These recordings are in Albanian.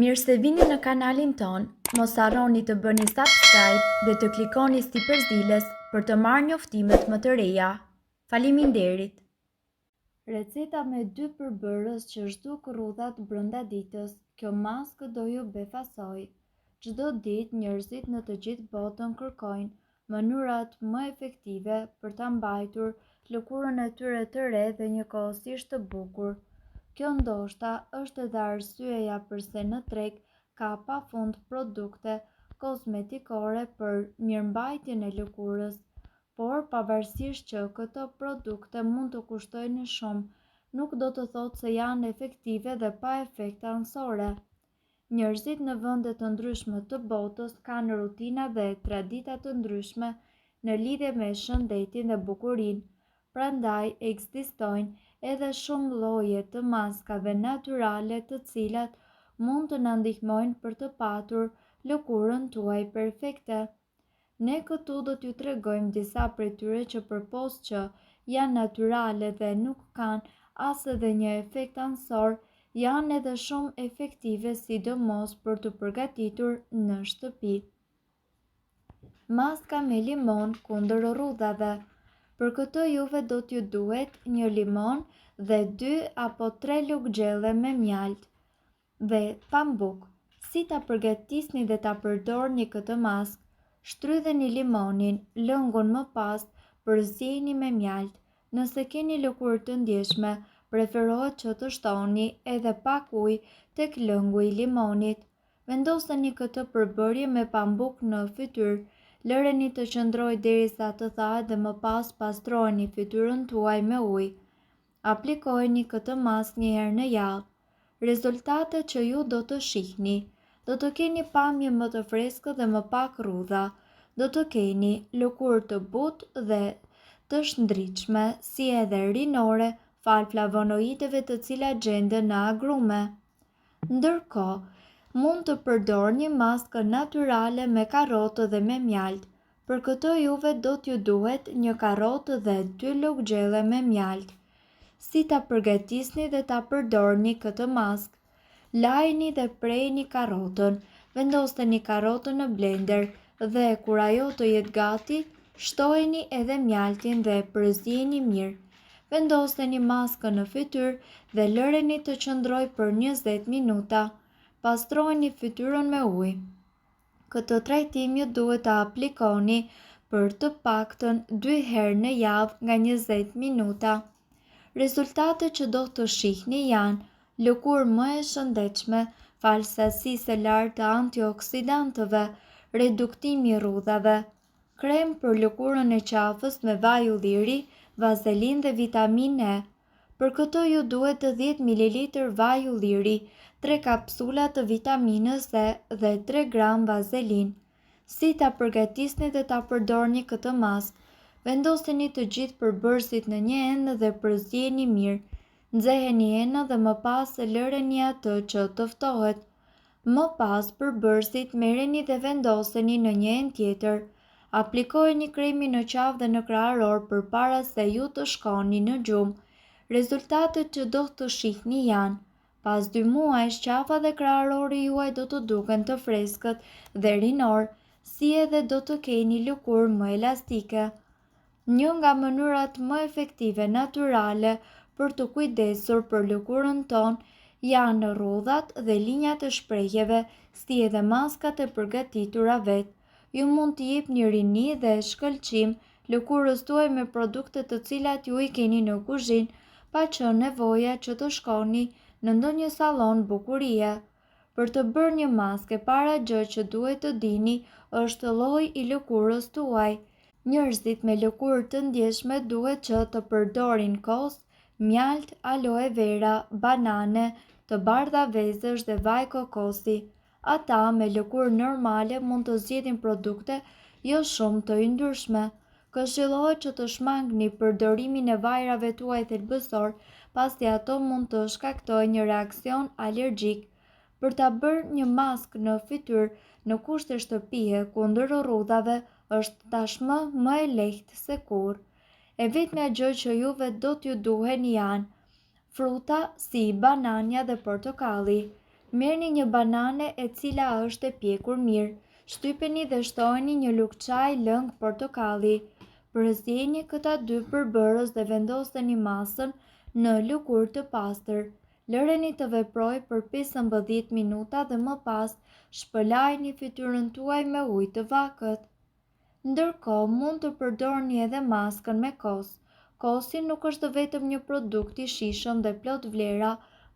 Mirë se vini në kanalin ton, mos harroni të bëni subscribe dhe të klikoni si përzieles për të marrë njoftimet më të reja. Faleminderit! Receta me 2 përbërës që zhduk rrudhat brenda ditës. Kjo maskë do ju befasoj. Çdo ditë njerëzit në të gjithë botën kërkojnë mënyrat më efektive për ta mbajtur lëkurën e tyre të re dhe njëkohësisht të bukur. Kjo ndoshta është edhe arsyeja pse në treg ka pafund produkte kozmetikore për mirëmbajtjen e lëkurës, por pavarësisht që këto produkte mund të kushtojnë shumë, nuk do të thotë se janë efektive dhe pa efekte anësore. Njerëzit në vende të ndryshme të botës kanë rutina dhe tradita të ndryshme në lidhje me shëndetin dhe bukurinë. Prandaj ekzistojnë edhe shumë lloje të maskave natyrale të cilat mund të na ndihmojnë për të patur lëkurën tuaj perfekte. Ne këtu do t'ju tregojmë disa prej tyre që përpos që janë natyrale dhe nuk kanë as edhe një efekt anësor, janë edhe shumë efektive sidomos për të përgatitur në shtëpi. Maska me limon kundër rrudhave. Për këtë juve do t'ju duhet një limon dhe 2 apo 3 lugë gjelle me mjalt dhe pambuk. Si ta përgatisni dhe ta përdorni këtë maskë? Shtrydheni limonin, lëngun më pas përzjeni me mjalt. Nëse keni lëkurë të ndjeshme, preferohet që të shtoni edhe pak ujë tek lëngu i limonit. Vendoseni këtë përbërje me pambuk në fytyrë. Lëreni të qëndrojë derisa të thahet dhe më pas pastrojeni fytyrën tuaj me ujë. Aplikojeni këtë maskë një herë në javë. Rezultatet që ju do të shihni: do të keni pamje më të freskët dhe më pak rrudha, do të keni lëkurë të butë dhe të shndritshme, si edhe rinore, fal flavonoideve të cilat gjenden në agrume. Ndërkohë, mund të përdorni maskën natyrale me karrotë dhe me mjalt. Për këtë juve do t'ju duhet një karrotë dhe 2 lugë gjelle me mjalt. Si ta përgatisni dhe ta përdorni këtë maskë? Lajini dhe prejni karrotën. Vendosni karrotën në blender dhe kur ajo të jetë gati, shtojeni edhe mjaltin dhe përzjeni mirë. Vendosni maskën në fytyrë dhe lëreni të qëndrojë për 20 minuta. Pastrojeni fytyrën me ujë. Këtë trajtim ju duhet ta aplikoni për të paktën 2 herë në javë nga 20 minuta. Rezultatet që do të shihni janë lëkurë më e shëndetshme, fal sasisë së lartë të antioksidantëve, reduktimi i rrudhave, krem për lëkurën e qafës me vaj ulliri, vazelinë dhe vitaminë E. Për këtë ju duhet 10 ml vaj ulliri, 3 kapsula të vitaminës E dhe 3 gram vazelinë. Si ta përgatisni dhe ta përdorni këtë maskë? Vendosni të gjithë përbërësit në një enë dhe përzjeni mirë. Nxeheni enën dhe më pas lëreni atë që të ftohet. Më pas përbërësit merreni dhe vendoseni në një enë tjetër. Aplikojeni kremin në qafë dhe në krahëror përpara se ju të shkoni në gjumë. Rezultatet që do të shihni janë: pas 2 muajsh qafa dhe krahërori juaj do të duken të freskët dhe rinor, si edhe do të keni lëkurë më elastike. Një nga mënyrat më efektive natyrale për të kujdesur për lëkurën tonë janë rrudhat dhe linjat e shprehjeve, si edhe maskat e përgatitura vetë. Ju mund t'i jepni rini dhe shkëlqim lëkurës tuaj me produkte të cilat ju i keni në kuzhinë, pa qenë nevoja që të shkoni në ndonjë sallon bukurie. Për të bërë një maskë, para gjë që duhet të dini është lloji i lëkurës tuaj. Njerëzit me lëkurë të ndjeshme duhet që të përdorin kos, mjalt, aloe vera, banane, të bardha vezësh dhe vaj kokosi. Ata me lëkurë normale mund të zgjedhin produkte jo shumë të yndyrshme. Këshillohet që të shmangni përdorimin e vajrave tuaj thelbësor, pasi ato mund të shkaktojnë një reaksion alergjik. Për ta bërë një maskë në fytyrë në kushte shtëpie kundër rrudhave është tashmë më e lehtë se kurrë. E vetmja gjë që juve do t'ju duhen janë fruta si banania dhe portokalli. Merrni një banane e cila është e pjekur mirë, shtypeni dhe shtojeni një lugë çaji lëng portokalli. Përzieni këta dy përbërës dhe vendoseni masën në lëkurë të pastër. Lëreni të veprojë për 15 minuta dhe më pas shpëlajini fytyrën tuaj me ujë të vakët. Ndërkohë, mund të përdorni edhe maskën me kos. Kosi nuk është vetëm një produkt i shijshëm dhe plot vlera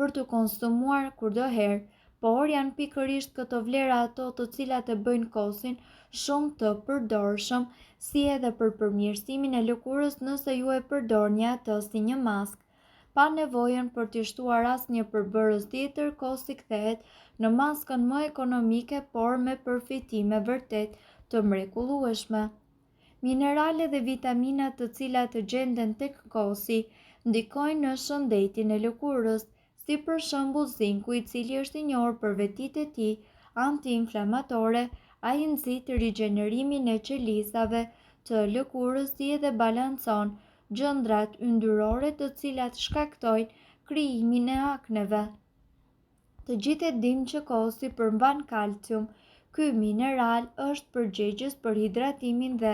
për të konsumuar kudoherë, por janë pikërisht këto vlera ato të cilat e bëjnë kosin shumë të përdorshëm, si edhe për përmirësimin e lëkurës nëse ju e përdorni atë si një maskë. Pa nevojën për të shtuar asnjë përbërës tjetër, kosi kthehet në maskën më ekonomike, por me përfitime vërtet të mrekullueshme. Minerale dhe vitamina të cilat gjenden tek kosi ndikojnë në shëndetin e lëkurës, si për shembull zinku, i cili është i njohur për vetitë e tij anti-inflamatore. Ai nxit rigjenerimin e qelizave të lëkurës si edhe balancon gjëndrat yndyrore të cilat shkaktojnë krijimin e akneve. Të gjithë e dimë që kosi përmban kalcium. Ky mineral është përgjegjës për hidratimin dhe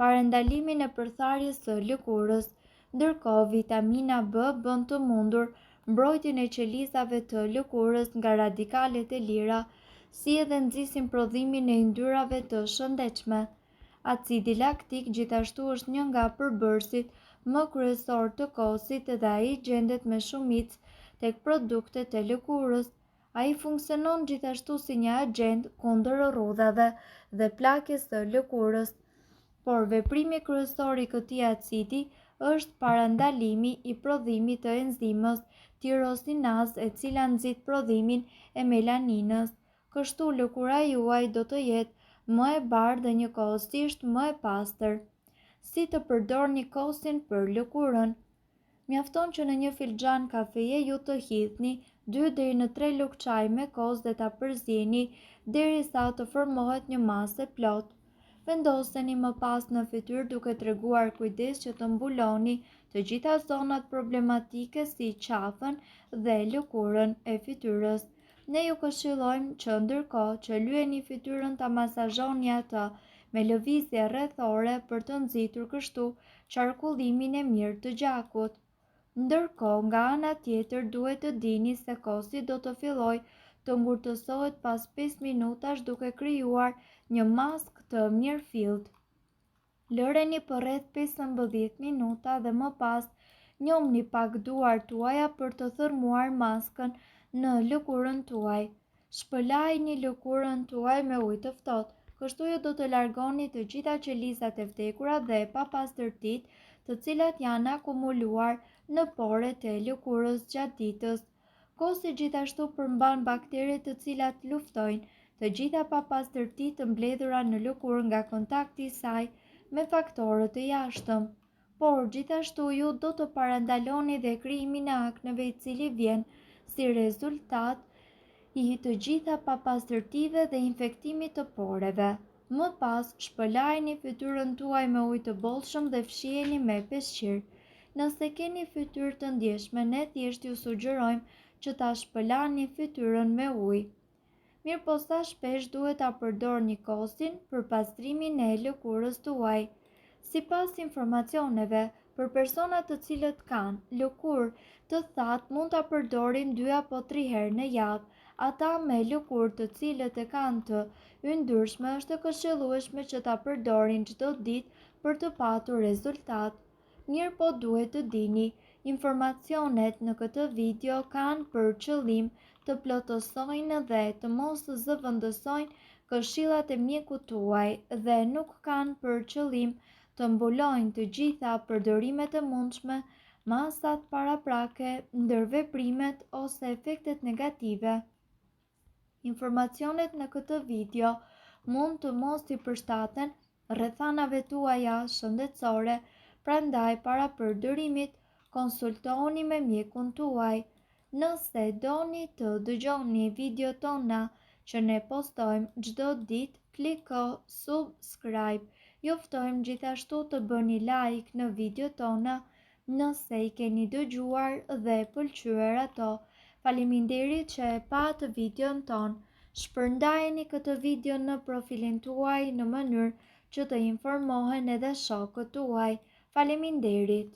parandalimin e përtharjes së lëkurës, ndërkohë vitamina B bën të mundur mbrojtjen e qelizave të lëkurës nga radikalet e lira, si edhe nxisin prodhimin e yndyrave të shëndetshme. Acidi laktik gjithashtu është një nga përbërësit më kryesor të kosit dhe ai gjendet me shumicë tek produktet e lëkurës. Ai funksionon gjithashtu si një agent kundër rrudhave dhe plakjes së lëkurës, por veprimi kryesor i këtij acidi është parandalimi i prodhimit të enzimës tirosinaz, e cila nxit prodhimin e melaninës. Kështu lëkura juaj do të jetë më e bardhë dhe njëkohësisht më e pastër. Si të përdorni kosin për lëkurën? Mjafton që në një filxhan kafeje ju të hidhni 2 deri në 3 lugë çaji me kos dhe ta përzieni derisa të formohet një masë e plotë. Vendoseni më pas në fytyrë duke treguar kujdes që të mbuloni të gjitha zonat problematike si qafën dhe lëkurën e fytyrës. Ne ju këshillojmë që ndërkohë që lyeni fytyrën ta masazhoni atë me lëvizje rrethore për të nxitur kështu qarkullimin e mirë të gjakut. Ndërkohë, nga ana tjetër duhet të dini se kosi do të fillojë të ngurtësohet pas 5 minutash duke krijuar një maskë të mirëfillt. Lëreni për rreth 15 minuta dhe më pas njomni pak duart tuaja për të thërmuar maskën në lëkurën tuaj. Shpëlajini lëkurën tuaj me ujë të ftohtë. Kështu ju do të largoni të gjitha qelizat e vdekura dhe papastërtitë të cilat janë akumuluar në poret e lëkurës gjatë ditës. Kosi gjithashtu përmban baktere të cilat luftojnë të gjitha papastërtitë të mbledhura në lëkurë nga kontakti i saj me faktorët e jashtëm. Por gjithashtu ju do të parandaloni dhe krijimin e akneve, i cili vjen si rezultat i të gjitha papastërtive dhe infektimit të poreve. Më pas, shpëlajini fytyrën tuaj me ujë të bollshëm dhe fshiheni me peshqir. Nëse keni fytyrë të ndjeshme, ne thjesht ju sugjerojmë që ta shpëlani fytyrën me ujë. Mirëpo sa shpesh duhet ta përdorni kosin për pastrimin e lëkurës tuaj? Sipas informacioneve, për persona të cilët kanë lëkurë të thatë mund ta përdorin 2 apo 3 herë në javë. Ata me lëkurë të cilët e kanë të yndyrshme është e këshillueshme që ta përdorin çdo ditë për të patur rezultat. Mirëpo duhet të dini, informacionet në këtë video kanë për qëllim të plotësojnë dhe të mos zëvendësojnë këshillat e mjekut tuaj dhe nuk kanë për qëllim të mbulojnë të gjitha përdorimet e mundshme, masat paraprake, ndërveprimet ose efektet negative. Informacionet në këtë video mund të mos i përshtaten rrethanave tuaja shëndetësore, prandaj para përdorimit konsultohuni me mjekun tuaj. Nëse doni të dëgjoni video tona që ne postojmë çdo ditë, kliko subscribe. Ju ftojmë gjithashtu të bëni like në video tona nëse i keni dëgjuar dhe pëlqyer ato. Faleminderit që e patë videon ton. Shpërndajeni këtë video në profilin tuaj në mënyrë që të informohen edhe shokët tuaj. Faleminderit.